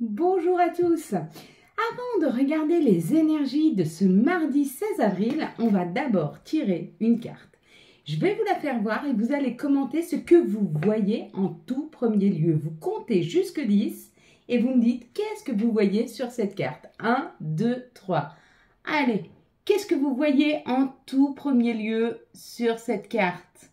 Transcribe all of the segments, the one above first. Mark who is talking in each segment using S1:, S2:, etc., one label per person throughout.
S1: Bonjour à tous. Avant de regarder les énergies de ce mardi 16 avril, on va d'abord tirer une carte. Je vais vous la faire voir et vous allez commenter ce que vous voyez en tout premier lieu. Vous comptez jusque 10 et vous me dites qu'est-ce que vous voyez sur cette carte. 1, 2, 3. Allez, qu'est-ce que vous voyez en tout premier lieu sur cette carte?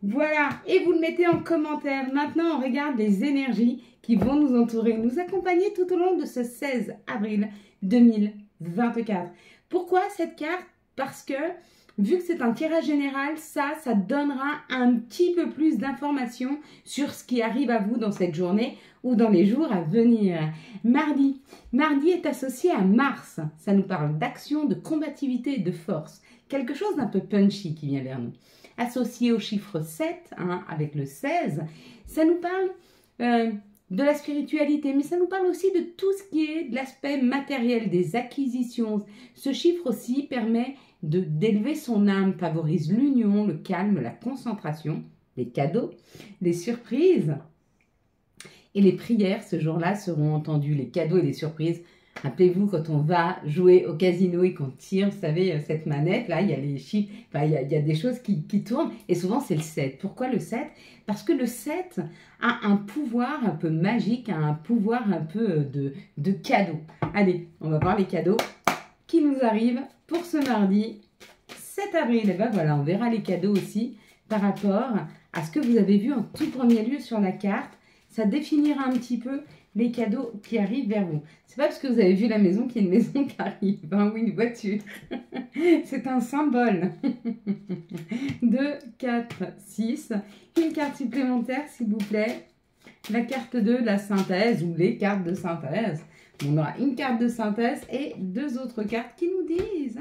S1: Voilà, et vous le mettez en commentaire. Maintenant, on regarde les énergies qui vont nous entourer, nous accompagner tout au long de ce 16 avril 2024. Pourquoi cette carte? Parce que, vu que c'est un tirage général, ça donnera un petit peu plus d'informations sur ce qui arrive à vous dans cette journée ou dans les jours à venir. Mardi est associé à Mars. Ça nous parle d'action, de combativité et de force. Quelque chose d'un peu punchy qui vient vers nous. Associé au chiffre 7, avec le 16, ça nous parle de la spiritualité, mais ça nous parle aussi de tout ce qui est de l'aspect matériel, des acquisitions. Ce chiffre aussi permet d'élever son âme, favorise l'union, le calme, la concentration, les cadeaux, les surprises. Et les prières, ce jour-là, seront entendues. Les cadeaux et les surprises. Rappelez-vous, quand on va jouer au casino et qu'on tire, vous savez, cette manette, là, il y a les chiffres, enfin, il y a des choses qui tournent. Et souvent, c'est le 7. Pourquoi le 7? Parce que le 7 a un pouvoir un peu magique, a un pouvoir un peu de cadeau. Allez, on va voir les cadeaux qui nous arrivent pour ce mardi 7 avril. Et ben voilà, on verra les cadeaux aussi par rapport à ce que vous avez vu en tout premier lieu sur la carte. Ça définira un petit peu les cadeaux qui arrivent vers vous. C'est pas parce que vous avez vu la maison qu'il y a une maison qui arrive, ou une voiture. C'est un symbole. 2, 4, 6. Une carte supplémentaire, s'il vous plaît. La carte 2, la synthèse, ou les cartes de synthèse. On aura une carte de synthèse et deux autres cartes qui nous disent,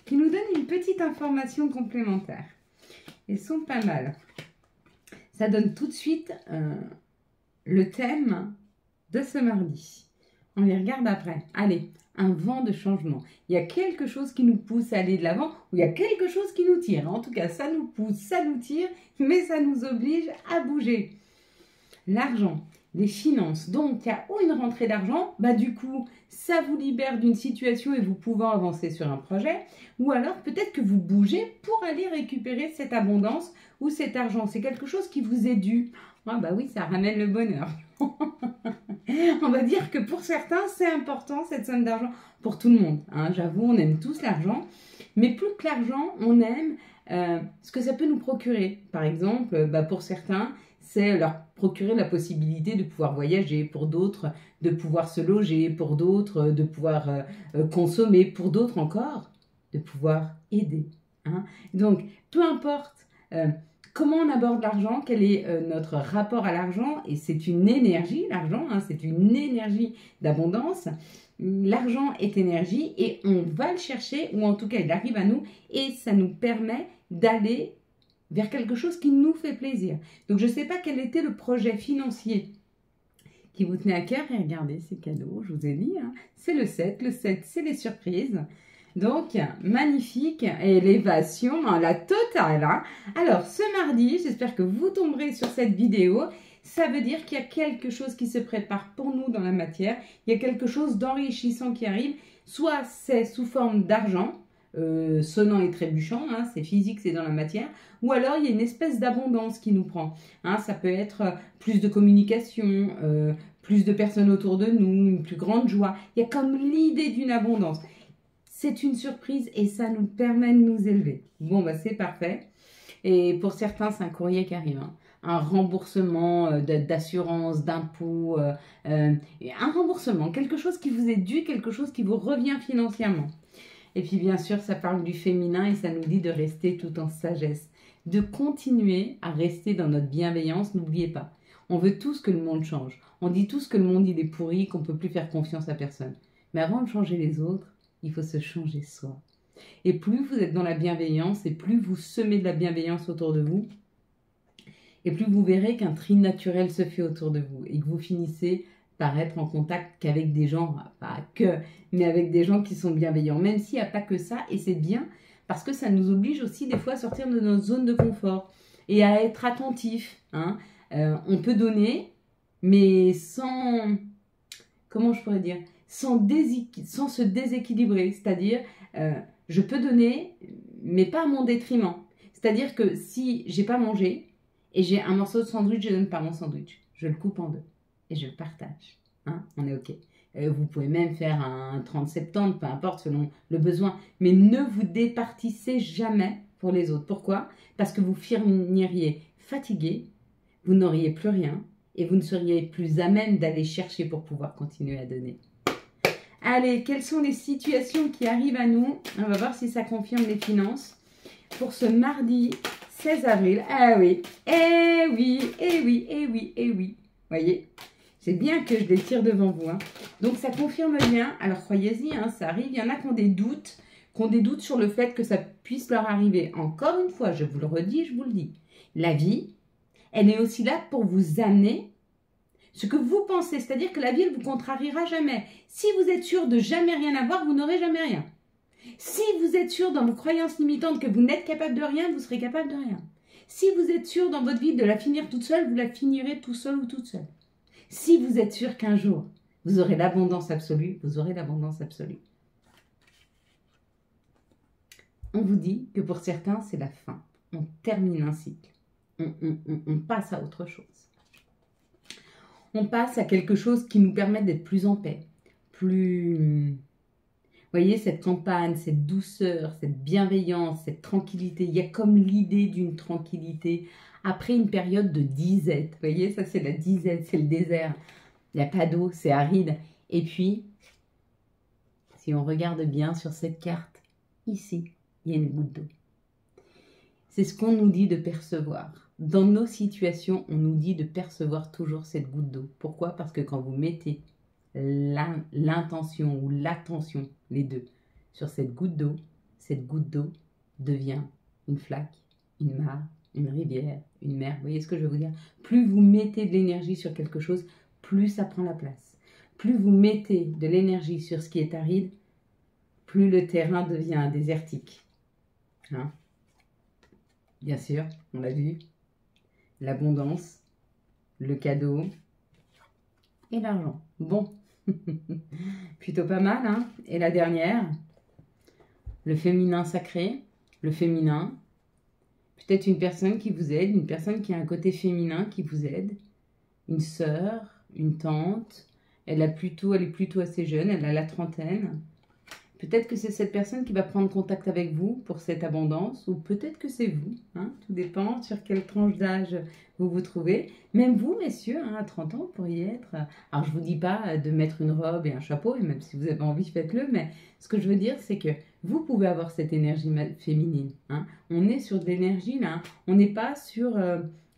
S1: qui nous donnent une petite information complémentaire. Elles sont pas mal. Ça donne tout de suite le thème de ce mardi. On les regarde après. Allez, un vent de changement. Il y a quelque chose qui nous pousse à aller de l'avant ou il y a quelque chose qui nous tire. En tout cas, ça nous pousse, ça nous tire, mais ça nous oblige à bouger. L'argent, les finances. Donc, il y a ou une rentrée d'argent, du coup, ça vous libère d'une situation et vous pouvez avancer sur un projet. Ou alors, peut-être que vous bougez pour aller récupérer cette abondance ou cet argent. C'est quelque chose qui vous est dû. Oui, ça ramène le bonheur. On va dire que pour certains, c'est important cette somme d'argent. Pour tout le monde, j'avoue, on aime tous l'argent. Mais plus que l'argent, on aime ce que ça peut nous procurer. Par exemple, pour certains, c'est leur procurer la possibilité de pouvoir voyager. Pour d'autres, de pouvoir se loger. Pour d'autres, de pouvoir consommer. Pour d'autres encore, de pouvoir aider. Donc, peu importe comment on aborde l'argent, quel est notre rapport à l'argent, et c'est une énergie, l'argent, c'est une énergie d'abondance. L'argent est énergie et on va le chercher, ou en tout cas il arrive à nous, et ça nous permet d'aller vers quelque chose qui nous fait plaisir. Donc je ne sais pas quel était le projet financier qui vous tenait à cœur, et regardez ces cadeaux, je vous ai dit, c'est le 7 c'est les surprises. Donc, magnifique élévation, la totale. Alors, ce mardi, j'espère que vous tomberez sur cette vidéo. Ça veut dire qu'il y a quelque chose qui se prépare pour nous dans la matière. Il y a quelque chose d'enrichissant qui arrive. Soit c'est sous forme d'argent, sonnant et trébuchant, c'est physique, c'est dans la matière. Ou alors, il y a une espèce d'abondance qui nous prend. Ça peut être plus de communication, plus de personnes autour de nous, une plus grande joie. Il y a comme l'idée d'une abondance. C'est une surprise et ça nous permet de nous élever. Bon, c'est parfait. Et pour certains, c'est un courrier qui arrive. Un remboursement d'assurance, d'impôts, un remboursement, quelque chose qui vous est dû, quelque chose qui vous revient financièrement. Et puis, bien sûr, ça parle du féminin et ça nous dit de rester tout en sagesse, de continuer à rester dans notre bienveillance. N'oubliez pas, on veut tous que le monde change. On dit tous que le monde, il est pourri, qu'on ne peut plus faire confiance à personne. Mais avant de changer les autres, il faut se changer soi. Et plus vous êtes dans la bienveillance et plus vous semez de la bienveillance autour de vous, et plus vous verrez qu'un tri naturel se fait autour de vous et que vous finissez par être en contact qu'avec des gens, pas que, mais avec des gens qui sont bienveillants, même s'il n'y a pas que ça, et c'est bien parce que ça nous oblige aussi des fois à sortir de notre zone de confort et à être attentif. On peut donner, mais sans comment je pourrais dire, sans se déséquilibrer. C'est-à-dire, je peux donner, mais pas à mon détriment. C'est-à-dire que si j'ai pas mangé et j'ai un morceau de sandwich, je donne pas mon sandwich. Je le coupe en deux et je le partage. Hein, on est OK. Vous pouvez même faire un 30-70, peu importe, selon le besoin. Mais ne vous départissez jamais pour les autres. Pourquoi? Parce que vous finiriez fatigué, vous n'auriez plus rien et vous ne seriez plus à même d'aller chercher pour pouvoir continuer à donner. Allez, quelles sont les situations qui arrivent à nous? On va voir si ça confirme les finances. Pour ce mardi 16 avril. Ah oui, eh oui, eh oui, eh oui, eh oui. Voyez, c'est bien que je les tire devant vous. Hein. Donc, ça confirme bien. Alors, croyez-y, hein, ça arrive. Il y en a qui ont des doutes sur le fait que ça puisse leur arriver. Encore une fois, je vous le redis, je vous le dis. La vie, elle est aussi là pour vous amener ce que vous pensez. C'est-à-dire que la vie, elle ne vous contrariera jamais. Si vous êtes sûr de jamais rien avoir, vous n'aurez jamais rien. Si vous êtes sûr dans vos croyances limitantes que vous n'êtes capable de rien, vous serez capable de rien. Si vous êtes sûr dans votre vie de la finir toute seule, vous la finirez tout seul ou toute seule. Si vous êtes sûr qu'un jour, vous aurez l'abondance absolue, vous aurez l'abondance absolue. On vous dit que pour certains, c'est la fin. On termine un cycle. On passe à autre chose. On passe à quelque chose qui nous permet d'être plus en paix, plus... Vous voyez, cette campagne, cette douceur, cette bienveillance, cette tranquillité. Il y a comme l'idée d'une tranquillité après une période de disette. Vous voyez, ça c'est la disette, c'est le désert. Il n'y a pas d'eau, c'est aride. Et puis, si on regarde bien sur cette carte, ici, il y a une goutte d'eau. C'est ce qu'on nous dit de percevoir. Dans nos situations, on nous dit de percevoir toujours cette goutte d'eau. Pourquoi? Parce que quand vous mettez l'intention ou l'attention, les deux, sur cette goutte d'eau devient une flaque, une mare, une rivière, une mer. Vous voyez ce que je veux vous dire? Plus vous mettez de l'énergie sur quelque chose, plus ça prend la place. Plus vous mettez de l'énergie sur ce qui est aride, plus le terrain devient désertique. Hein? Bien sûr, on l'a vu, l'abondance, le cadeau et l'argent. Bon. Plutôt pas mal, hein. Et la dernière, le féminin sacré, le féminin, peut-être une personne qui vous aide, une personne qui a un côté féminin qui vous aide, une sœur, une tante, elle est plutôt assez jeune, elle a la trentaine. Peut-être que c'est cette personne qui va prendre contact avec vous pour cette abondance, ou peut-être que c'est vous, hein, tout dépend sur quelle tranche d'âge vous vous trouvez. Même vous, messieurs, hein, à 30 ans, vous pourriez être... Alors, je ne vous dis pas de mettre une robe et un chapeau, et même si vous avez envie, faites-le, mais ce que je veux dire, c'est que vous pouvez avoir cette énergie féminine. Hein. On est sur de l'énergie, là. Hein. On n'est pas sur...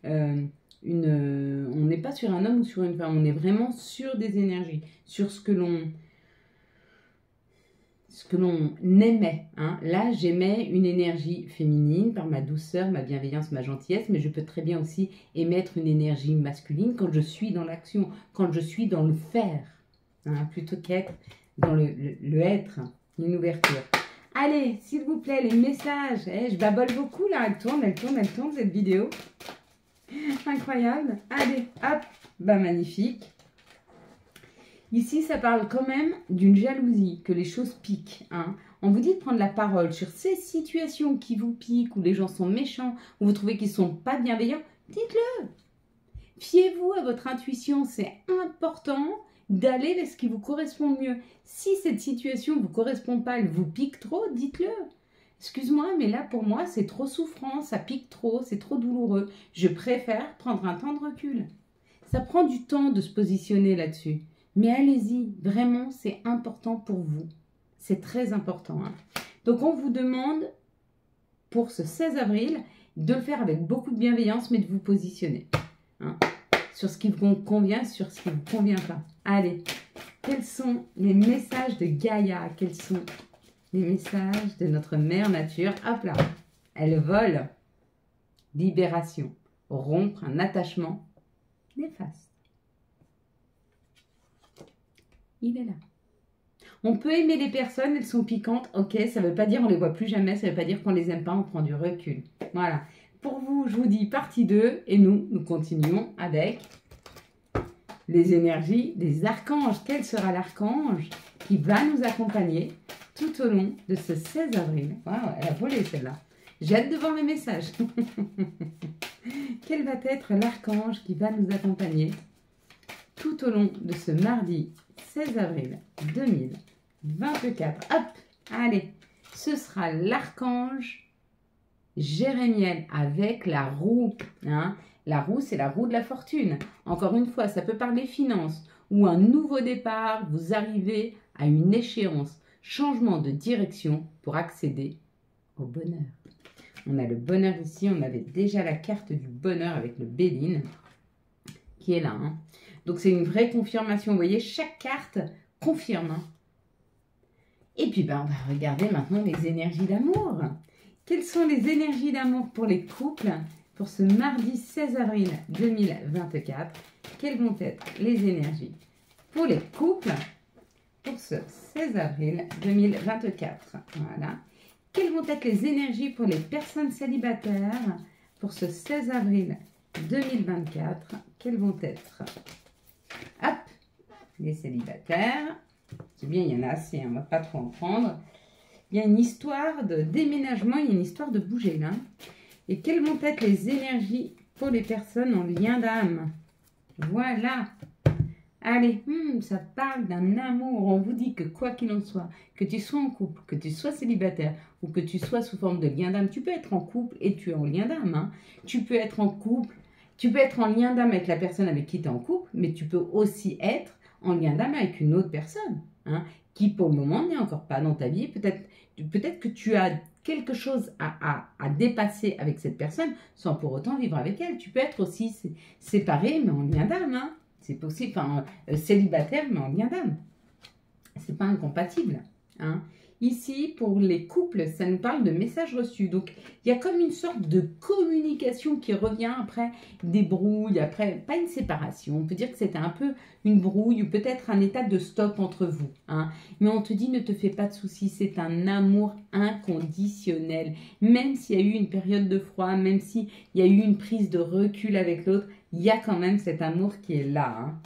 S1: on n'est pas sur un homme ou sur une femme, on est vraiment sur des énergies, sur ce que l'on aimait. Hein. Là, j'aimais une énergie féminine par ma douceur, ma bienveillance, ma gentillesse, mais je peux très bien aussi émettre une énergie masculine quand je suis dans l'action, quand je suis dans le faire, hein, plutôt qu'être dans le être, une ouverture. Allez, s'il vous plaît, les messages. Je babole beaucoup là, elle tourne cette vidéo. Incroyable. Allez, hop, bah magnifique. Ici, ça parle quand même d'une jalousie, que les choses piquent. Hein. On vous dit de prendre la parole sur ces situations qui vous piquent, où les gens sont méchants, où vous trouvez qu'ils ne sont pas bienveillants. Dites-le. Fiez-vous à votre intuition. C'est important d'aller vers ce qui vous correspond le mieux. Si cette situation ne vous correspond pas, elle vous pique trop, dites-le. Excuse-moi, mais là, pour moi, c'est trop souffrant, ça pique trop, c'est trop douloureux. Je préfère prendre un temps de recul. Ça prend du temps de se positionner là-dessus. Mais allez-y, vraiment, c'est important pour vous. C'est très important. Hein. Donc, on vous demande, pour ce 16 avril, de le faire avec beaucoup de bienveillance, mais de vous positionner. Hein, sur ce qui vous convient, sur ce qui ne vous convient pas. Allez, quels sont les messages de Gaïa? Quels sont les messages de notre mère nature? Hop là, elle vole. Libération. Rompre un attachement néfaste. Il est là. On peut aimer les personnes, elles sont piquantes, ok, ça ne veut pas dire on les voit plus jamais, ça ne veut pas dire qu'on les aime pas, on prend du recul. Voilà. Pour vous, je vous dis partie 2, et nous continuons avec les énergies des archanges. Quel sera l'archange qui va nous accompagner tout au long de ce 16 avril? Waouh, elle a volé celle-là. J'ai hâte de voir les messages. Quel va être l'archange qui va nous accompagner tout au long de ce mardi 16 avril 2024? Hop, allez, ce sera l'archange Jérémiel avec la roue. Hein. La roue, c'est la roue de la fortune. Encore une fois, ça peut parler finances ou un nouveau départ. Vous arrivez à une échéance, changement de direction pour accéder au bonheur. On a le bonheur ici. On avait déjà la carte du bonheur avec le Béline qui est là. Hein. Donc, c'est une vraie confirmation. Vous voyez, chaque carte confirme. Hein. Et puis, on va regarder maintenant les énergies d'amour. Quelles sont les énergies d'amour pour les couples pour ce mardi 16 avril 2024? Quelles vont être les énergies pour les couples pour ce 16 avril 2024? Voilà. Quelles vont être les énergies pour les personnes célibataires pour ce 16 avril 2024? Quelles vont être? Hop, les célibataires. C'est bien, il y en a assez, on ne va pas trop en prendre. Il y a une histoire de déménagement, il y a une histoire de bouger là. Et quelles vont être les énergies pour les personnes en lien d'âme? Voilà. Allez, ça parle d'un amour. On vous dit que quoi qu'il en soit, que tu sois en couple, que tu sois célibataire ou que tu sois sous forme de lien d'âme, tu peux être en couple et tu es en lien d'âme. Hein. Tu peux être en couple, tu peux être en lien d'âme avec la personne avec qui tu es en couple, mais tu peux aussi être en lien d'âme avec une autre personne, hein, qui pour le moment n'est encore pas dans ta vie. Peut-être que tu as quelque chose à dépasser avec cette personne sans pour autant vivre avec elle. Tu peux être aussi séparé mais en lien d'âme. Hein. C'est possible, enfin célibataire mais en lien d'âme. C'est pas incompatible. Hein. Ici, pour les couples, ça nous parle de messages reçus. Donc, il y a comme une sorte de communication qui revient après des brouilles, après, pas une séparation. On peut dire que c'était un peu une brouille ou peut-être un état de stop entre vous. Hein. Mais on te dit, ne te fais pas de soucis, c'est un amour inconditionnel. Même s'il y a eu une période de froid, même s'il y a eu une prise de recul avec l'autre, il y a quand même cet amour qui est là. Hein.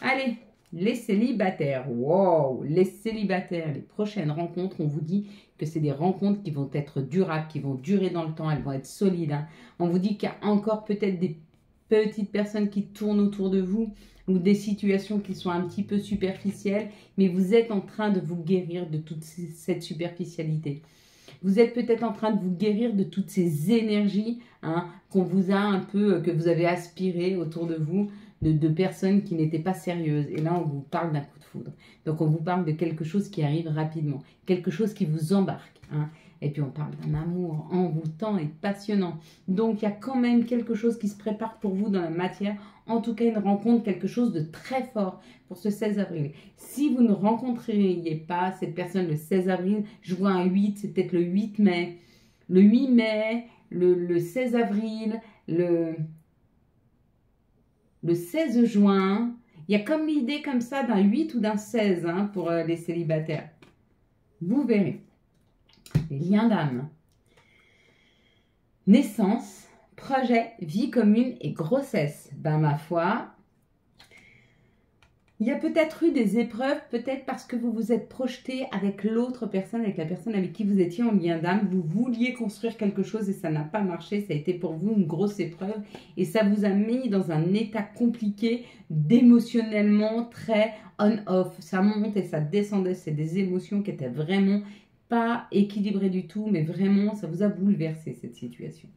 S1: Allez, les célibataires, wow, les célibataires, les prochaines rencontres, on vous dit que c'est des rencontres qui vont être durables, qui vont durer dans le temps, elles vont être solides. Hein. On vous dit qu'il y a encore peut-être des petites personnes qui tournent autour de vous ou des situations qui sont un petit peu superficielles, mais vous êtes en train de vous guérir de toute cette superficialité. Vous êtes peut-être en train de vous guérir de toutes ces énergies hein, qu'on vous a un peu, que vous avez aspirées autour de vous, de personnes qui n'étaient pas sérieuses. Et là, on vous parle d'un coup de foudre. Donc, on vous parle de quelque chose qui arrive rapidement, quelque chose qui vous embarque. Hein. Et puis, on parle d'un amour envoûtant et passionnant. Donc, il y a quand même quelque chose qui se prépare pour vous dans la matière. En tout cas, une rencontre, quelque chose de très fort pour ce 16 avril. Si vous ne rencontreriez pas cette personne le 16 avril, je vois un 8, c'est peut-être le 8 mai. Le 8 mai, le 16 avril, le 16 juin. Il y a comme l'idée comme ça d'un 8 ou d'un 16 hein, pour les célibataires. Vous verrez. Les liens d'âme. Naissance, projet, vie commune et grossesse. Ben ma foi, il y a peut-être eu des épreuves, peut-être parce que vous vous êtes projeté avec l'autre personne, avec la personne avec qui vous étiez en lien d'âme. Vous vouliez construire quelque chose et ça n'a pas marché. Ça a été pour vous une grosse épreuve et ça vous a mis dans un état compliqué, d'émotionnellement très on-off. Ça monte et ça descendait. C'est des émotions qui étaient vraiment pas équilibrées du tout, mais vraiment, ça vous a bouleversé cette situation.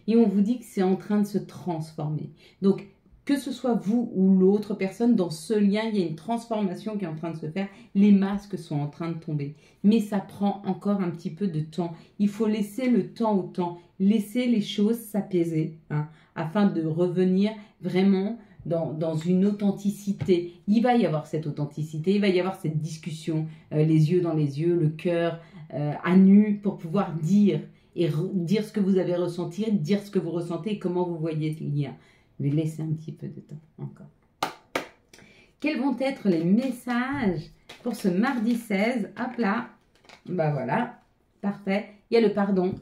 S1: Et on vous dit que c'est en train de se transformer. Donc, que ce soit vous ou l'autre personne, dans ce lien, il y a une transformation qui est en train de se faire. Les masques sont en train de tomber. Mais ça prend encore un petit peu de temps. Il faut laisser le temps au temps. Laisser les choses s'apaiser hein, afin de revenir vraiment dans une authenticité. Il va y avoir cette authenticité, il va y avoir cette discussion, les yeux dans les yeux, le cœur à nu pour pouvoir dire et dire ce que vous avez ressenti, dire ce que vous ressentez et comment vous voyez ce lien. Mais laissez un petit peu de temps encore. Quels vont être les messages pour ce mardi 16? Hop là. Bah voilà. Parfait. Il y a le pardon.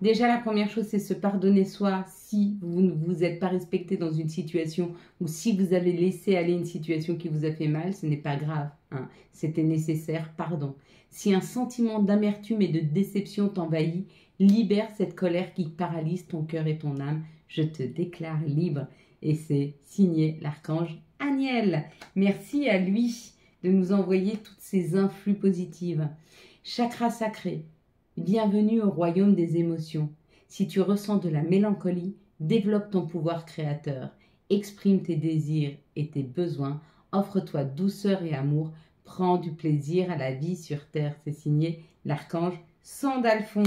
S1: Déjà, la première chose, c'est se pardonner soi si vous ne vous êtes pas respecté dans une situation ou si vous avez laissé aller une situation qui vous a fait mal, ce n'est pas grave. Hein. C'était nécessaire, pardon. Si un sentiment d'amertume et de déception t'envahit, libère cette colère qui paralyse ton cœur et ton âme. Je te déclare libre. Et c'est signé l'archange Aniel. Merci à lui de nous envoyer toutes ces influx positives. Chakra sacré. Bienvenue au royaume des émotions. Si tu ressens de la mélancolie, développe ton pouvoir créateur. Exprime tes désirs et tes besoins. Offre-toi douceur et amour. Prends du plaisir à la vie sur terre. C'est signé l'archange Sandalphon.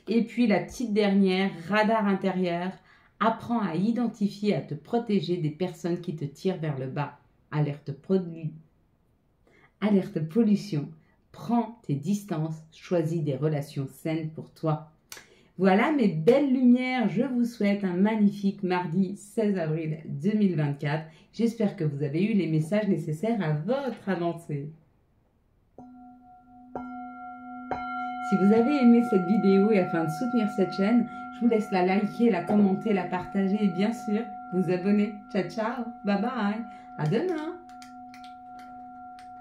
S1: Et puis la petite dernière, radar intérieur. Apprends à identifier et à te protéger des personnes qui te tirent vers le bas. Alerte pollution. Prends tes distances, choisis des relations saines pour toi. Voilà mes belles lumières, je vous souhaite un magnifique mardi 16 avril 2024. J'espère que vous avez eu les messages nécessaires à votre avancée. Si vous avez aimé cette vidéo et afin de soutenir cette chaîne, je vous laisse la liker, la commenter, la partager et bien sûr vous abonner. Ciao ciao, bye bye, à demain.